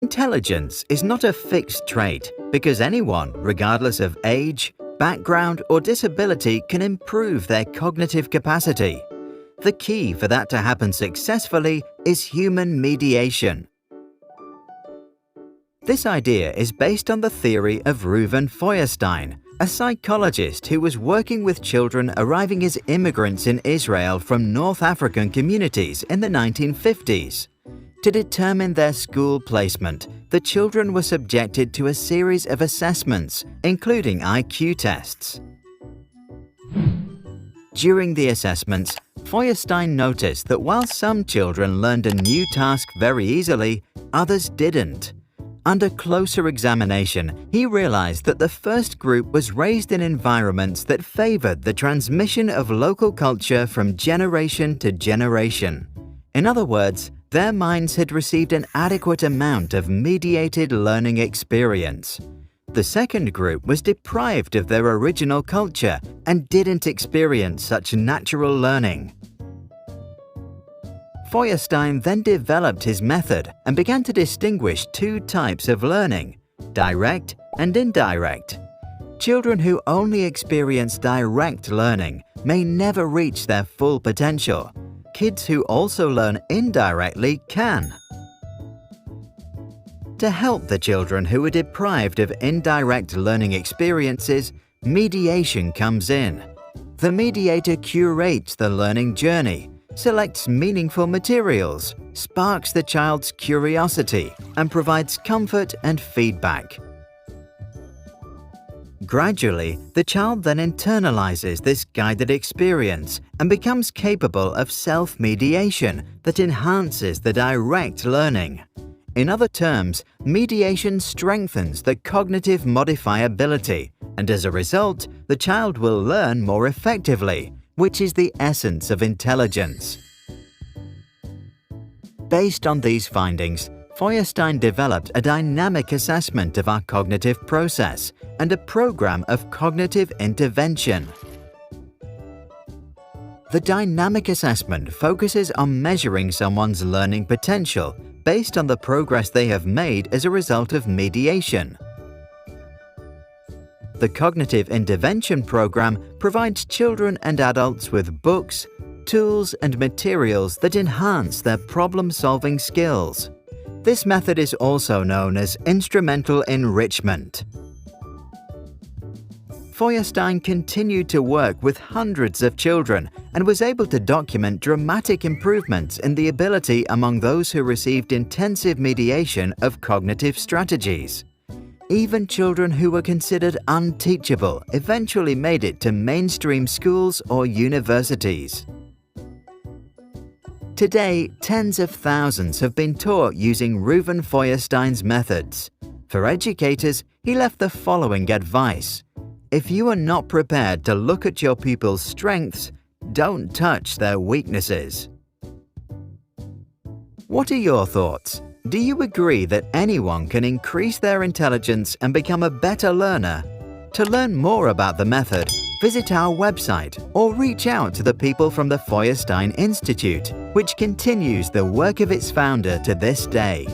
Intelligence is not a fixed trait because anyone, regardless of age, background, or disability, can improve their cognitive capacity. The key for that to happen successfully is human mediation. This idea is based on the theory of Feuerstein, a psychologist who was working with children arriving as immigrants in Israel from North African communities in the 1950s. To determine their school placement, the children were subjected to a series of assessments, including IQ tests. During the assessments, Feuerstein noticed that while some children learned a new task very easily, others didn't. Under closer examination, he realized that the first group was raised in environments that favored the transmission of local culture from generation to generation. In other words, their minds had received an adequate amount of mediated learning experience. The second group was deprived of their original culture and didn't experience such natural learning. Feuerstein then developed his method and began to distinguish two types of learning: direct and indirect. Children who only experience direct learning may never reach their full potential. Kids who also learn indirectly can. To help the children who are deprived of indirect learning experiences, mediation comes in. The mediator curates the learning journey, selects meaningful materials, sparks the child's curiosity, and provides comfort and feedback. Gradually, the child then internalizes this guided experience and becomes capable of self-mediation that enhances the direct learning. In other terms, mediation strengthens the cognitive modifiability, and as a result, the child will learn more effectively, which is the essence of intelligence. Based on these findings, Feuerstein developed a dynamic assessment of our cognitive process and a program of cognitive intervention. The dynamic assessment focuses on measuring someone's learning potential based on the progress they have made as a result of mediation. The cognitive intervention program provides children and adults with books, tools, and materials that enhance their problem-solving skills. This method is also known as instrumental enrichment. Feuerstein continued to work with hundreds of children and was able to document dramatic improvements in the ability among those who received intensive mediation of cognitive strategies. Even children who were considered unteachable eventually made it to mainstream schools or universities. Today, tens of thousands have been taught using Feuerstein's methods. For educators, he left the following advice: if you are not prepared to look at your pupils' strengths, don't touch their weaknesses. What are your thoughts? Do you agree that anyone can increase their intelligence and become a better learner? To learn more about the method, visit our website or reach out to the people from the Feuerstein Institute, which continues the work of its founder to this day.